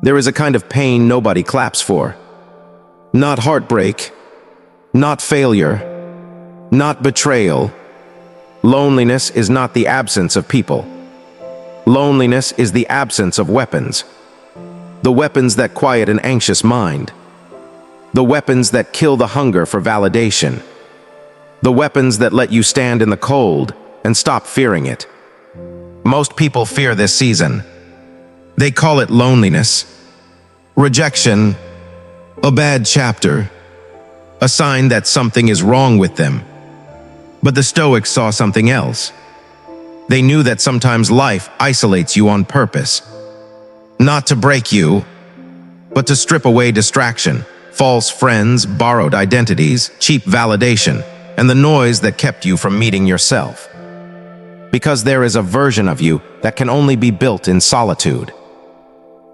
There is a kind of pain nobody claps for. Not heartbreak, not failure, not betrayal. Loneliness is not the absence of people. Loneliness is the absence of weapons. The weapons that quiet an anxious mind. The weapons that kill the hunger for validation. The weapons that let you stand in the cold and stop fearing it. Most people fear this season. They call it loneliness, rejection, a bad chapter, a sign that something is wrong with them. But the Stoics saw something else. They knew that sometimes life isolates you on purpose. Not to break you, but to strip away distraction, false friends, borrowed identities, cheap validation, and the noise that kept you from meeting yourself. Because there is a version of you that can only be built in solitude.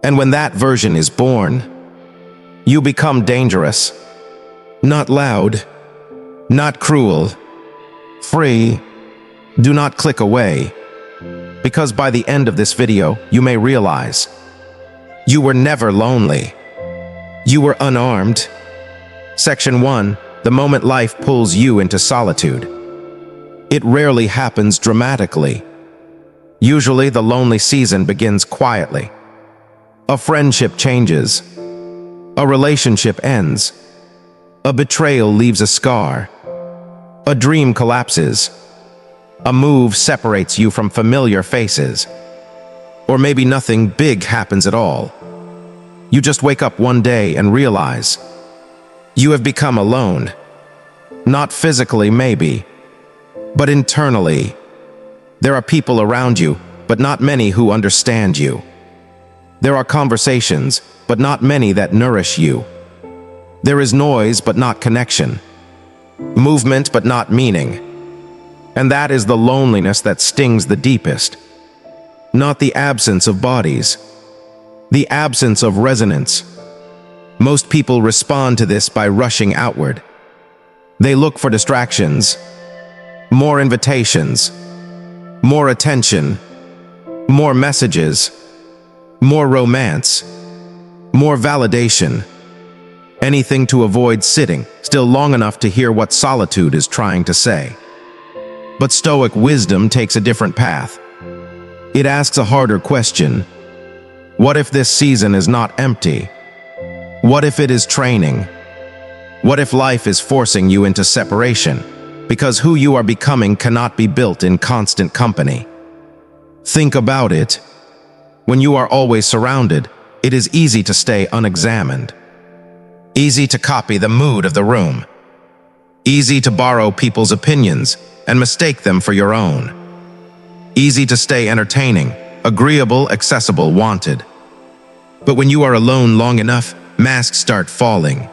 And when that version is born, you become dangerous. Not loud, not cruel, free. Do not click away, because by the end of this video, you may realize you were never lonely. You were unarmed. Section 1, the moment life pulls you into solitude. It rarely happens dramatically. Usually, the lonely season begins quietly. A friendship changes. A relationship ends. A betrayal leaves a scar. A dream collapses. A move separates you from familiar faces. Or maybe nothing big happens at all. You just wake up one day and realize you have become alone. Not physically, maybe, but internally. There are people around you, but not many who understand you. There are conversations, but not many that nourish you. There is noise, but not connection. Movement, but not meaning. And that is the loneliness that stings the deepest. Not the absence of bodies, the absence of resonance. Most people respond to this by rushing outward. They look for distractions, more invitations, more attention, more messages, more romance, more validation. Anything to avoid sitting still long enough to hear what solitude is trying to say. But Stoic wisdom takes a different path. It asks a harder question. What if this season is not empty? What if it is training? What if life is forcing you into separation? Because who you are becoming cannot be built in constant company. Think about it. When you are always surrounded, it is easy to stay unexamined. Easy to copy the mood of the room. Easy to borrow people's opinions and mistake them for your own. Easy to stay entertaining, agreeable, accessible, wanted. But when you are alone long enough, masks start falling.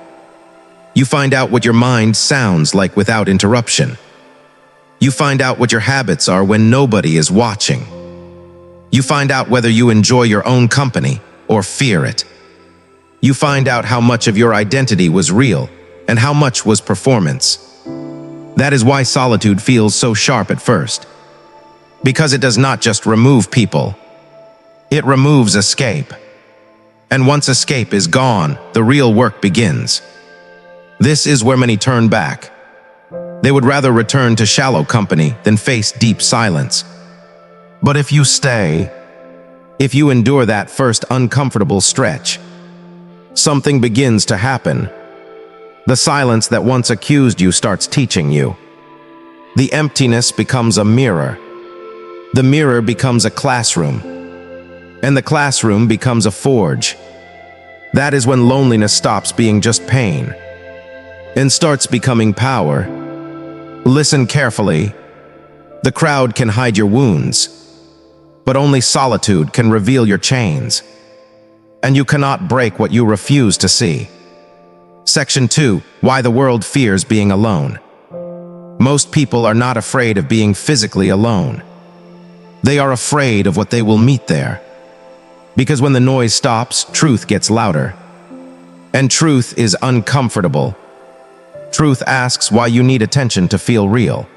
You find out what your mind sounds like without interruption. You find out what your habits are when nobody is watching. You find out whether you enjoy your own company or fear it. You find out how much of your identity was real and how much was performance. That is why solitude feels so sharp at first. Because it does not just remove people. It removes escape. And once escape is gone, the real work begins. This is where many turn back. They would rather return to shallow company than face deep silence. But if you stay, if you endure that first uncomfortable stretch, something begins to happen. The silence that once accused you starts teaching you. The emptiness becomes a mirror. The mirror becomes a classroom. And the classroom becomes a forge. That is when loneliness stops being just pain and starts becoming power. Listen carefully. The crowd can hide your wounds, but only solitude can reveal your chains. And you cannot break what you refuse to see. Section 2, why the world fears being alone. Most people are not afraid of being physically alone. They are afraid of what they will meet there. Because when the noise stops, truth gets louder. And truth is uncomfortable. Truth asks why you need attention to feel real.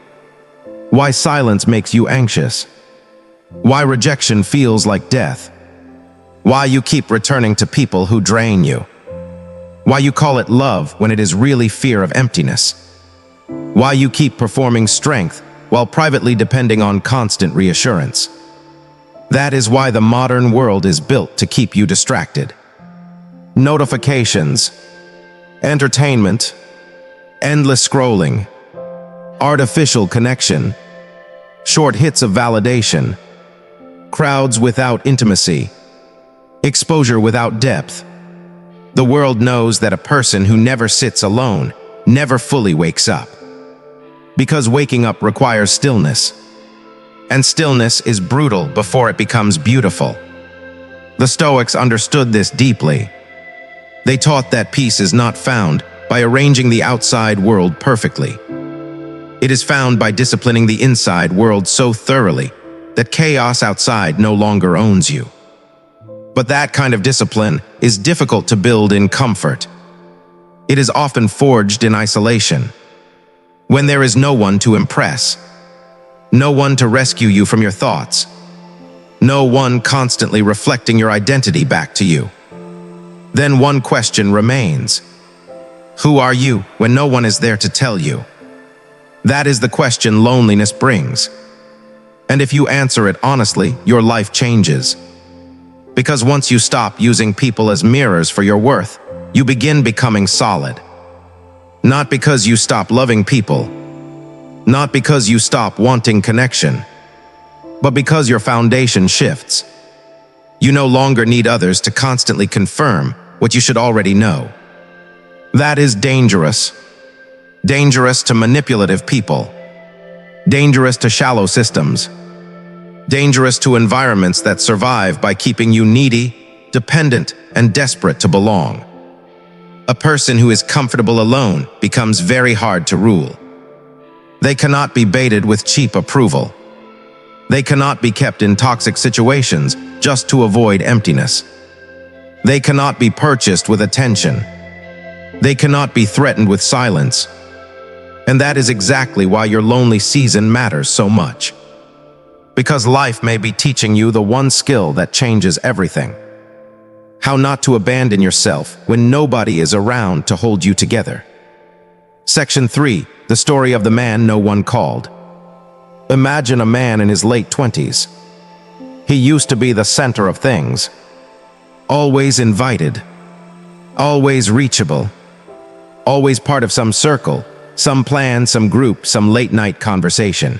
Why silence makes you anxious. Why rejection feels like death. Why you keep returning to people who drain you. Why you call it love when it is really fear of emptiness. Why you keep performing strength while privately depending on constant reassurance. That is why the modern world is built to keep you distracted. Notifications, entertainment, endless scrolling, artificial connection, short hits of validation, crowds without intimacy, exposure without depth. The world knows that a person who never sits alone never fully wakes up. Because waking up requires stillness. And stillness is brutal before it becomes beautiful. The Stoics understood this deeply. They taught that peace is not found by arranging the outside world perfectly. It is found by disciplining the inside world so thoroughly that chaos outside no longer owns you. But that kind of discipline is difficult to build in comfort. It is often forged in isolation, when there is no one to impress, no one to rescue you from your thoughts, no one constantly reflecting your identity back to you. Then one question remains. Who are you when no one is there to tell you? That is the question loneliness brings. And if you answer it honestly, your life changes. Because once you stop using people as mirrors for your worth, you begin becoming solid. Not because you stop loving people, not because you stop wanting connection, but because your foundation shifts. You no longer need others to constantly confirm what you should already know. That is dangerous. Dangerous to manipulative people. Dangerous to shallow systems. Dangerous to environments that survive by keeping you needy, dependent, and desperate to belong. A person who is comfortable alone becomes very hard to rule. They cannot be baited with cheap approval. They cannot be kept in toxic situations just to avoid emptiness. They cannot be purchased with attention. They cannot be threatened with silence. And that is exactly why your lonely season matters so much. Because life may be teaching you the one skill that changes everything. How not to abandon yourself when nobody is around to hold you together. Section 3. The story of the man no one called. Imagine a man in his late 20s. He used to be the center of things. Always invited. Always reachable. Always part of some circle, some plan, some group, some late-night conversation.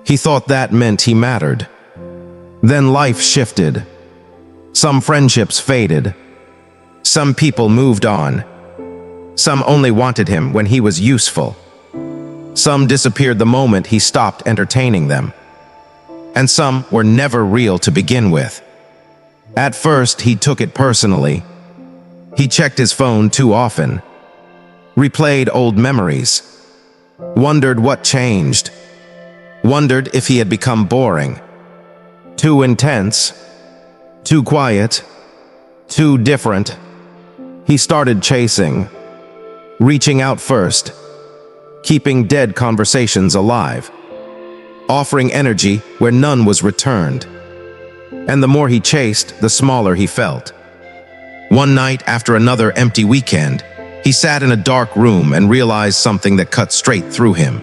He thought that meant he mattered. Then life shifted. Some friendships faded. Some people moved on. Some only wanted him when he was useful. Some disappeared the moment he stopped entertaining them. And some were never real to begin with. At first, he took it personally. He checked his phone too often, replayed old memories, wondered what changed, wondered if he had become boring, too intense, too quiet, too different. He started chasing, reaching out first, keeping dead conversations alive, offering energy where none was returned. And the more he chased, the smaller he felt. One night after another empty weekend, he sat in a dark room and realized something that cut straight through him.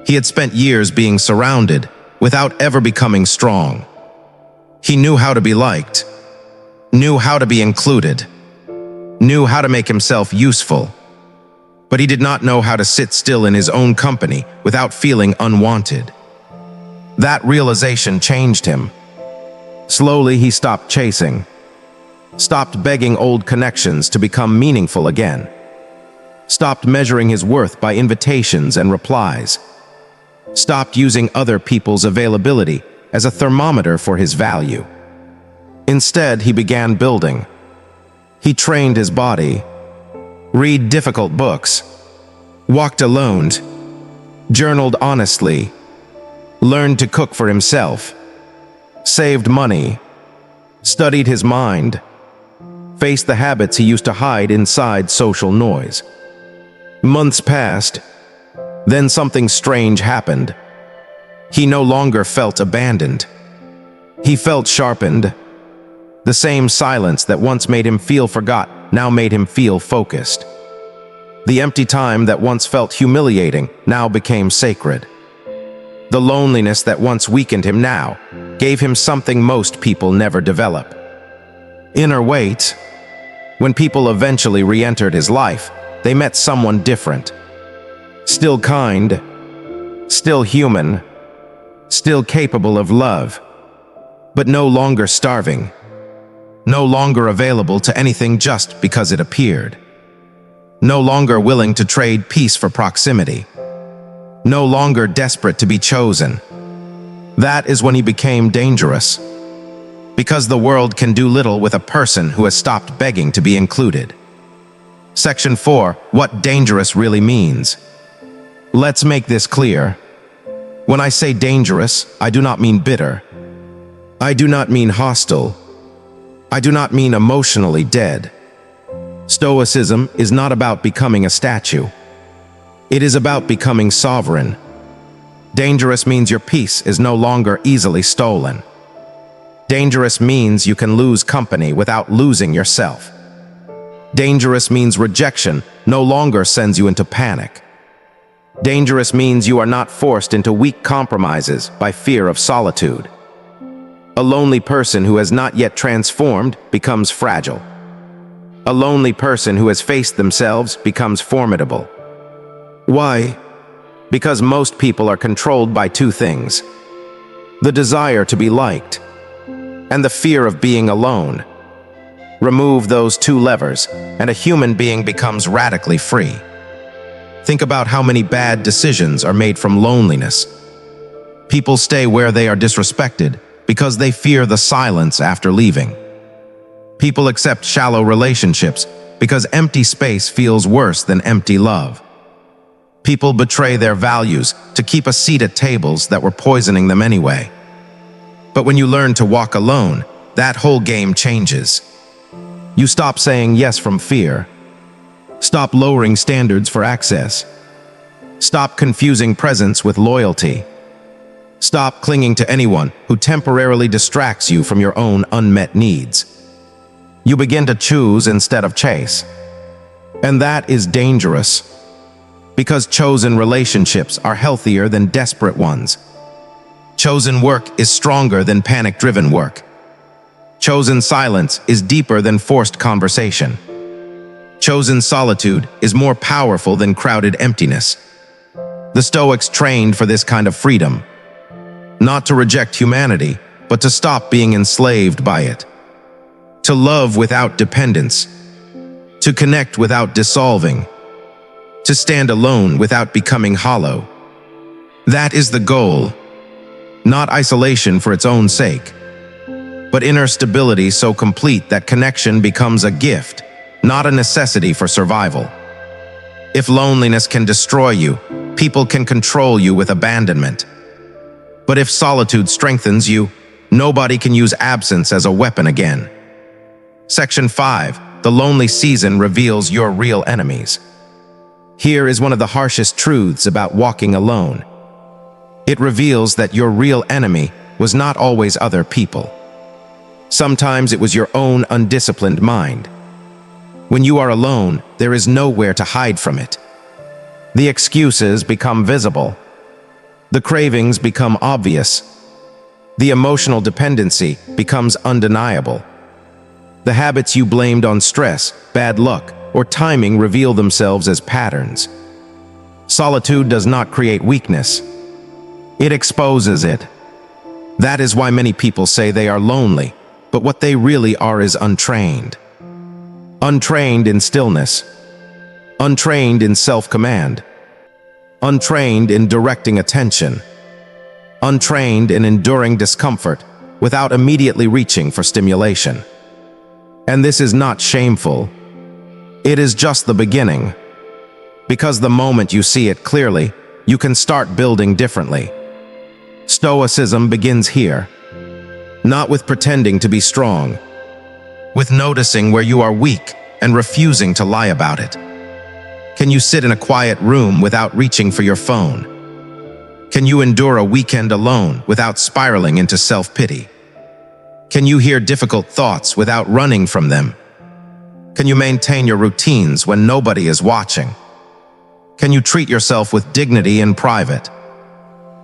He had spent years being surrounded without ever becoming strong. He knew how to be liked, knew how to be included, knew how to make himself useful. But he did not know how to sit still in his own company without feeling unwanted. That realization changed him. Slowly, he stopped chasing, stopped begging old connections to become meaningful again, stopped measuring his worth by invitations and replies, stopped using other people's availability as a thermometer for his value. Instead, he began building. He trained his body, read difficult books, walked alone, journaled honestly, learned to cook for himself, saved money, studied his mind, faced the habits he used to hide inside social noise. Months passed, then something strange happened. He no longer felt abandoned. He felt sharpened. The same silence that once made him feel forgot now made him feel focused. The empty time that once felt humiliating now became sacred. The loneliness that once weakened him now gave him something most people never develop: inner weight. When people eventually re-entered his life, they met someone different. Still kind, still human, still capable of love, but no longer starving, no longer available to anything just because it appeared, no longer willing to trade peace for proximity, no longer desperate to be chosen. That is when he became dangerous, because the world can do little with a person who has stopped begging to be included. Section 4. What dangerous really means. Let's make this clear. When I say dangerous, I do not mean bitter. I do not mean hostile. I do not mean emotionally dead. Stoicism is not about becoming a statue. It is about becoming sovereign. Dangerous means your peace is no longer easily stolen. Dangerous means you can lose company without losing yourself. Dangerous means rejection no longer sends you into panic. Dangerous means you are not forced into weak compromises by fear of solitude. A lonely person who has not yet transformed becomes fragile. A lonely person who has faced themselves becomes formidable. Why? Because most people are controlled by two things: the desire to be liked and the fear of being alone. Remove those two levers, and a human being becomes radically free. Think about how many bad decisions are made from loneliness. People stay where they are disrespected because they fear the silence after leaving. People accept shallow relationships because empty space feels worse than empty love. People betray their values to keep a seat at tables that were poisoning them anyway. But when you learn to walk alone, that whole game changes. You stop saying yes from fear. Stop lowering standards for access. Stop confusing presence with loyalty. Stop clinging to anyone who temporarily distracts you from your own unmet needs. You begin to choose instead of chase. And that is dangerous, because chosen relationships are healthier than desperate ones. Chosen work is stronger than panic-driven work. Chosen silence is deeper than forced conversation. Chosen solitude is more powerful than crowded emptiness. The Stoics trained for this kind of freedom, not to reject humanity, but to stop being enslaved by it. To love without dependence. To connect without dissolving. To stand alone without becoming hollow. That is the goal. Not isolation for its own sake, but inner stability so complete that connection becomes a gift, not a necessity for survival. If loneliness can destroy you, people can control you with abandonment. But if solitude strengthens you, nobody can use absence as a weapon again. Section 5. The lonely season reveals your real enemies. Here is one of the harshest truths about walking alone. It reveals that your real enemy was not always other people. Sometimes it was your own undisciplined mind. When you are alone, there is nowhere to hide from it. The excuses become visible. The cravings become obvious. The emotional dependency becomes undeniable. The habits you blamed on stress, bad luck, or timing reveal themselves as patterns. Solitude does not create weakness. It exposes it. That is why many people say they are lonely, but what they really are is untrained. Untrained in stillness. Untrained in self-command. Untrained in directing attention. Untrained in enduring discomfort without immediately reaching for stimulation. And this is not shameful. It is just the beginning. Because the moment you see it clearly, you can start building differently. Stoicism begins here, not with pretending to be strong, with noticing where you are weak and refusing to lie about it. Can you sit in a quiet room without reaching for your phone? Can you endure a weekend alone without spiraling into self-pity? Can you hear difficult thoughts without running from them? Can you maintain your routines when nobody is watching? Can you treat yourself with dignity in private?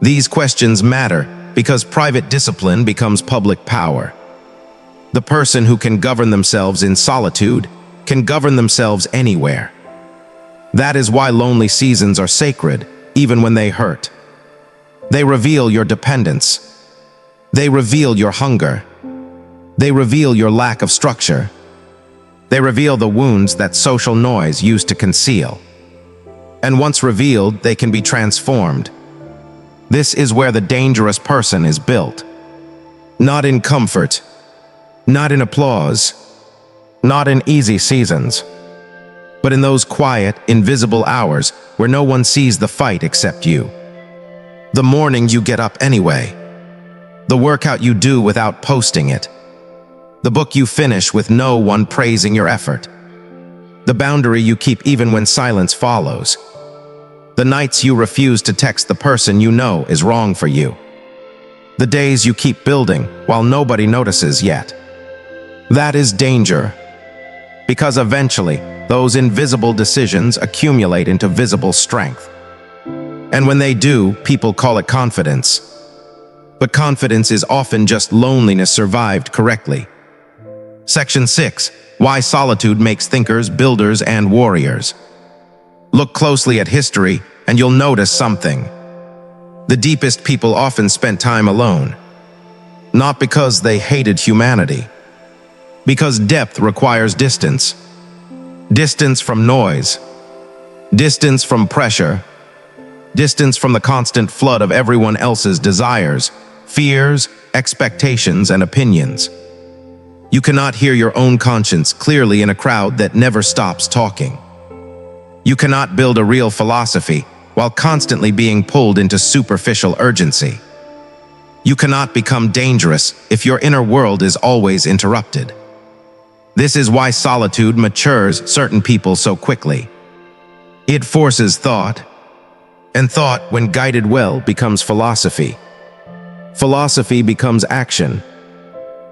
These questions matter because private discipline becomes public power. The person who can govern themselves in solitude can govern themselves anywhere. That is why lonely seasons are sacred, even when they hurt. They reveal your dependence. They reveal your hunger. They reveal your lack of structure. They reveal the wounds that social noise used to conceal. And once revealed, they can be transformed. This is where the dangerous person is built. Not in comfort, not in applause, not in easy seasons, but in those quiet, invisible hours where no one sees the fight except you. The morning you get up anyway. The workout you do without posting it. The book you finish with no one praising your effort. The boundary you keep even when silence follows. The nights you refuse to text the person you know is wrong for you. The days you keep building while nobody notices yet. That is danger. Because eventually, those invisible decisions accumulate into visible strength. And when they do, people call it confidence. But confidence is often just loneliness survived correctly. Section 6. Why solitude makes thinkers, builders, and warriors. Look closely at history, and you'll notice something. The deepest people often spent time alone. Not because they hated humanity. Because depth requires distance. Distance from noise. Distance from pressure. Distance from the constant flood of everyone else's desires, fears, expectations, and opinions. You cannot hear your own conscience clearly in a crowd that never stops talking. You cannot build a real philosophy while constantly being pulled into superficial urgency. You cannot become dangerous if your inner world is always interrupted. This is why solitude matures certain people so quickly. It forces thought, and thought, when guided well, becomes philosophy. Philosophy becomes action.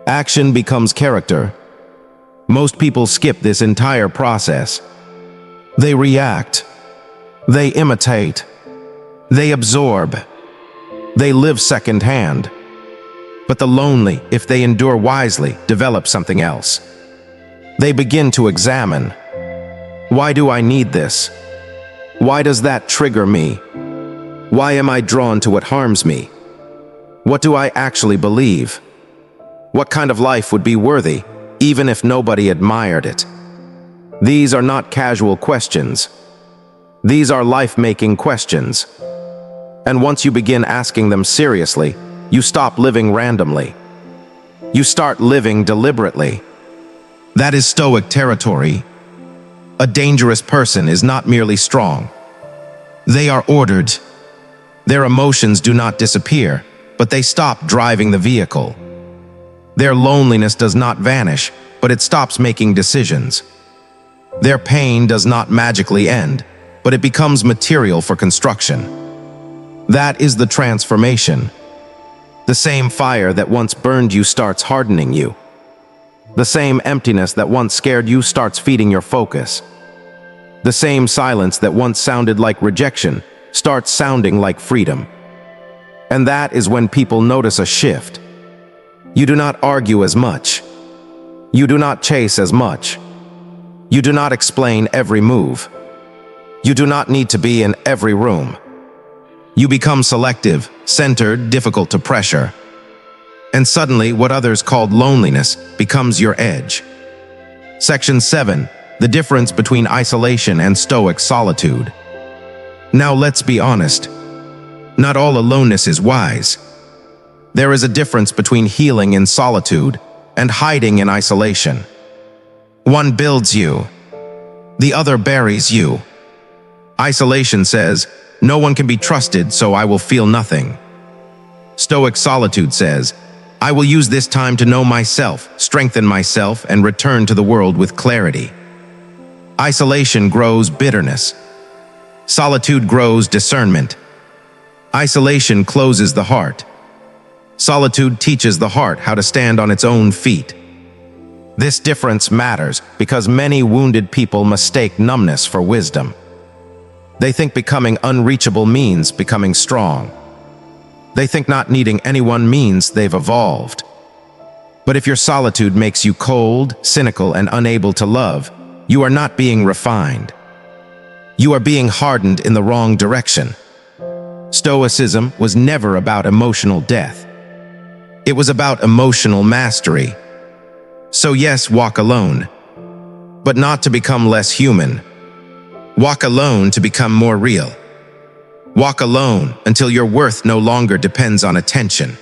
Action becomes character. Most people skip this entire process. They react. They imitate. They absorb. They live secondhand. But the lonely, if they endure wisely, develop something else. They begin to examine. Why do I need this? Why does that trigger me? Why am I drawn to what harms me? What do I actually believe? What kind of life would be worthy, even if nobody admired it? These are not casual questions. These are life-making questions. And once you begin asking them seriously, you stop living randomly. You start living deliberately. That is Stoic territory. A dangerous person is not merely strong. They are ordered. Their emotions do not disappear, but they stop driving the vehicle. Their loneliness does not vanish, but it stops making decisions. Their pain does not magically end, but it becomes material for construction. That is the transformation. The same fire that once burned you starts hardening you. The same emptiness that once scared you starts feeding your focus. The same silence that once sounded like rejection starts sounding like freedom. And that is when people notice a shift. You do not argue as much. You do not chase as much. You do not explain every move. You do not need to be in every room. You become selective, centered, difficult to pressure. And suddenly, what others called loneliness becomes your edge. Section 7. The difference between isolation and Stoic solitude. Now let's be honest. Not all aloneness is wise. There is a difference between healing in solitude and hiding in isolation. One builds you. The other buries you. Isolation says, no one can be trusted, so I will feel nothing. Stoic solitude says, I will use this time to know myself, strengthen myself, and return to the world with clarity. Isolation grows bitterness. Solitude grows discernment. Isolation closes the heart. Solitude teaches the heart how to stand on its own feet. This difference matters because many wounded people mistake numbness for wisdom. They think becoming unreachable means becoming strong. They think not needing anyone means they've evolved. But if your solitude makes you cold, cynical, and unable to love, you are not being refined. You are being hardened in the wrong direction. Stoicism was never about emotional death. It was about emotional mastery. So yes, walk alone, but not to become less human. Walk alone to become more real. Walk alone until your worth no longer depends on attention.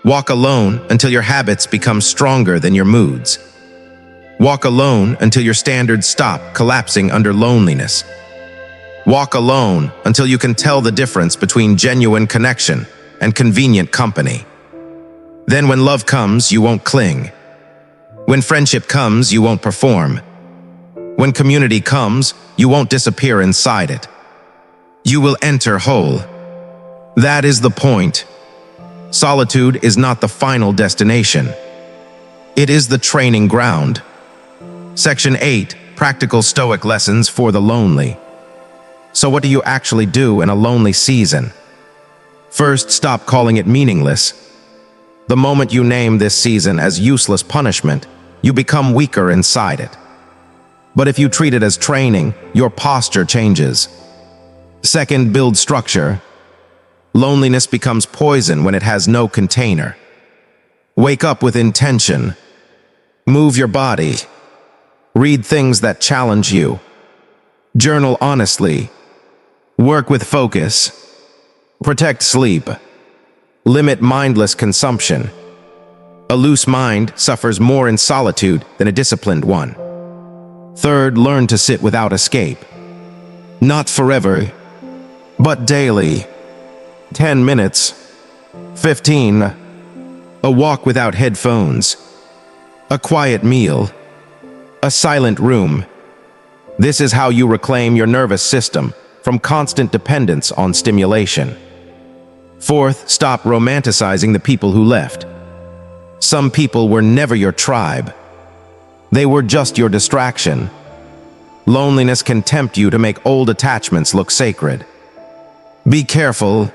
Walk alone until your habits become stronger than your moods. Walk alone until your standards stop collapsing under loneliness. Walk alone until you can tell the difference between genuine connection and convenient company. Then when love comes, you won't cling. When friendship comes, you won't perform. When community comes, you won't disappear inside it. You will enter whole. That is the point. Solitude is not the final destination. It is the training ground. Section 8, Practical Stoic Lessons for the Lonely. So what do you actually do in a lonely season? First, stop calling it meaningless. The moment you name this season as useless punishment, you become weaker inside it. But if you treat it as training, your posture changes. Second, build structure. Loneliness becomes poison when it has no container. Wake up with intention. Move your body. Read things that challenge you. Journal honestly. Work with focus. Protect sleep. Limit mindless consumption. A loose mind suffers more in solitude than a disciplined one. Third, learn to sit without escape. Not forever, but daily. 10 minutes. 15. A walk without headphones. A quiet meal. A silent room. This is how you reclaim your nervous system from constant dependence on stimulation. Fourth, stop romanticizing the people who left. Some people were never your tribe. They were just your distraction. Loneliness can tempt you to make old attachments look sacred. Be careful.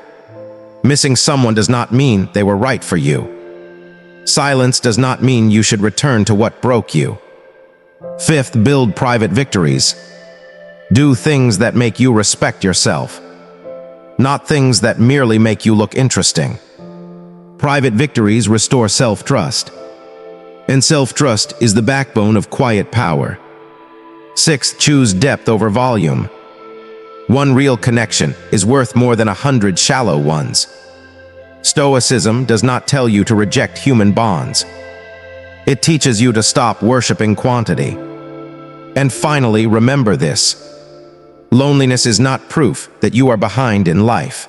Missing someone does not mean they were right for you. Silence does not mean you should return to what broke you. Fifth, build private victories. Do things that make you respect yourself, not things that merely make you look interesting. Private victories restore self-trust, and self-trust is the backbone of quiet power. Sixth, choose depth over volume. One real connection is worth more than 100 shallow ones. Stoicism does not tell you to reject human bonds. It teaches you to stop worshiping quantity. And finally, remember this. Loneliness is not proof that you are behind in life.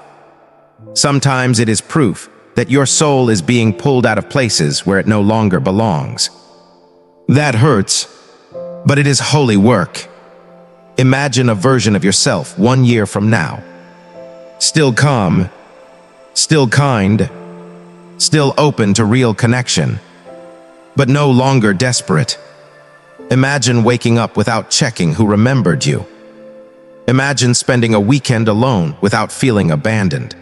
Sometimes it is proof that your soul is being pulled out of places where it no longer belongs. That hurts, but it is holy work. Imagine a version of yourself 1 year from now. Still calm, still kind, still open to real connection, but no longer desperate. Imagine waking up without checking who remembered you. Imagine spending a weekend alone without feeling abandoned.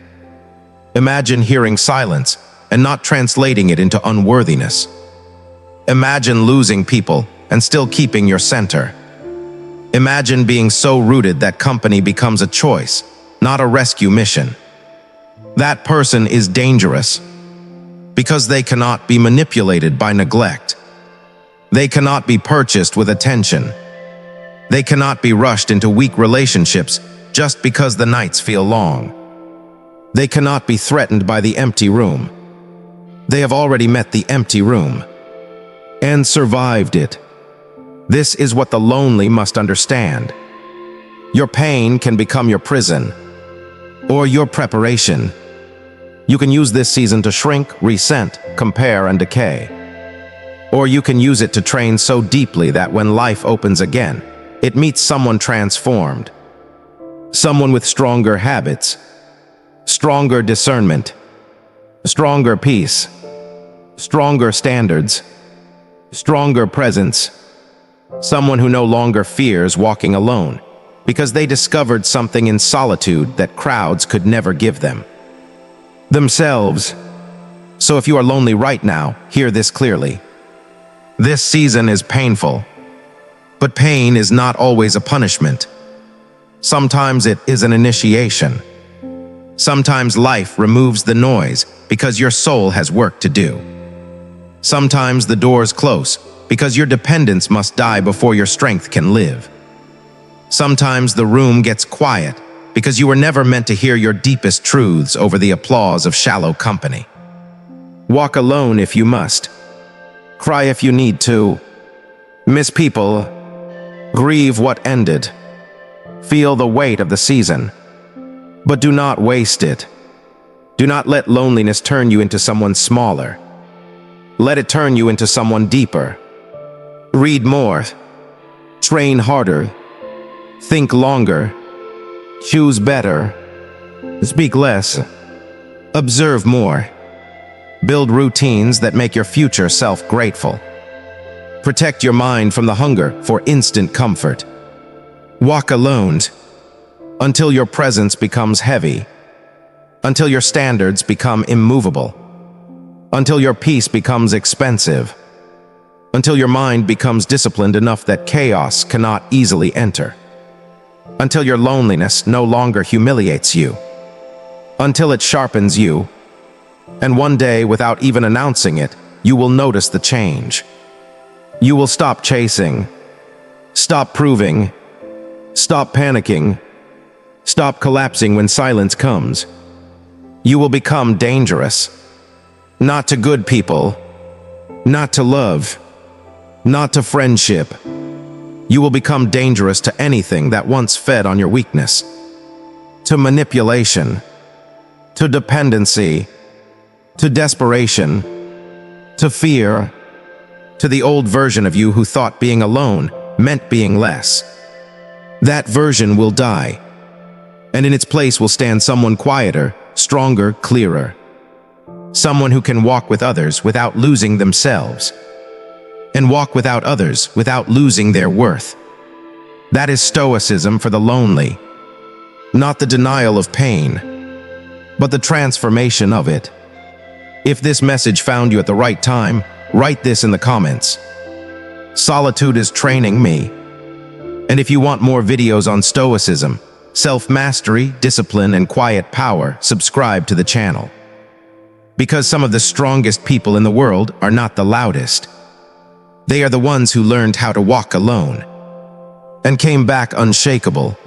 Imagine hearing silence and not translating it into unworthiness. Imagine losing people and still keeping your center. Imagine being so rooted that company becomes a choice, not a rescue mission. That person is dangerous because they cannot be manipulated by neglect. They cannot be purchased with attention. They cannot be rushed into weak relationships just because the nights feel long. They cannot be threatened by the empty room. They have already met the empty room and survived it. This is what the lonely must understand. Your pain can become your prison or your preparation. You can use this season to shrink, resent, compare, and decay. Or you can use it to train so deeply that when life opens again, it meets someone transformed, someone with stronger habits, stronger discernment, stronger peace, stronger standards, stronger presence. Someone who no longer fears walking alone because they discovered something in solitude that crowds could never give them. Themselves. So if you are lonely right now, hear this clearly. This season is painful, but pain is not always a punishment. Sometimes it is an initiation. Sometimes life removes the noise because your soul has work to do. Sometimes the doors close because your dependence must die before your strength can live. Sometimes the room gets quiet because you were never meant to hear your deepest truths over the applause of shallow company. Walk alone if you must. Cry if you need to. Miss people. Grieve what ended. Feel the weight of the season. But do not waste it. Do not let loneliness turn you into someone smaller. Let it turn you into someone deeper. Read more. Train harder. Think longer. Choose better. Speak less. Observe more. Build routines that make your future self grateful. Protect your mind from the hunger for instant comfort. Walk alone until your presence becomes heavy, until your standards become immovable, until your peace becomes expensive, until your mind becomes disciplined enough that chaos cannot easily enter, until your loneliness no longer humiliates you, until it sharpens you, and one day, without even announcing it, you will notice the change. You will stop chasing, stop proving, stop panicking, stop collapsing when silence comes. You will become dangerous. Not to good people, not to love, not to friendship. You will become dangerous to anything that once fed on your weakness. To manipulation, to dependency, to desperation, to fear, to the old version of you who thought being alone meant being less. That version will die, and in its place will stand someone quieter, stronger, clearer. Someone who can walk with others without losing themselves, and walk without others without losing their worth. That is Stoicism for the lonely. Not the denial of pain, but the transformation of it. If this message found you at the right time, write this in the comments. Solitude is training me. And if you want more videos on Stoicism, self-mastery, discipline, and quiet power, subscribe to the channel. Because some of the strongest people in the world are not the loudest. They are the ones who learned how to walk alone and came back unshakable.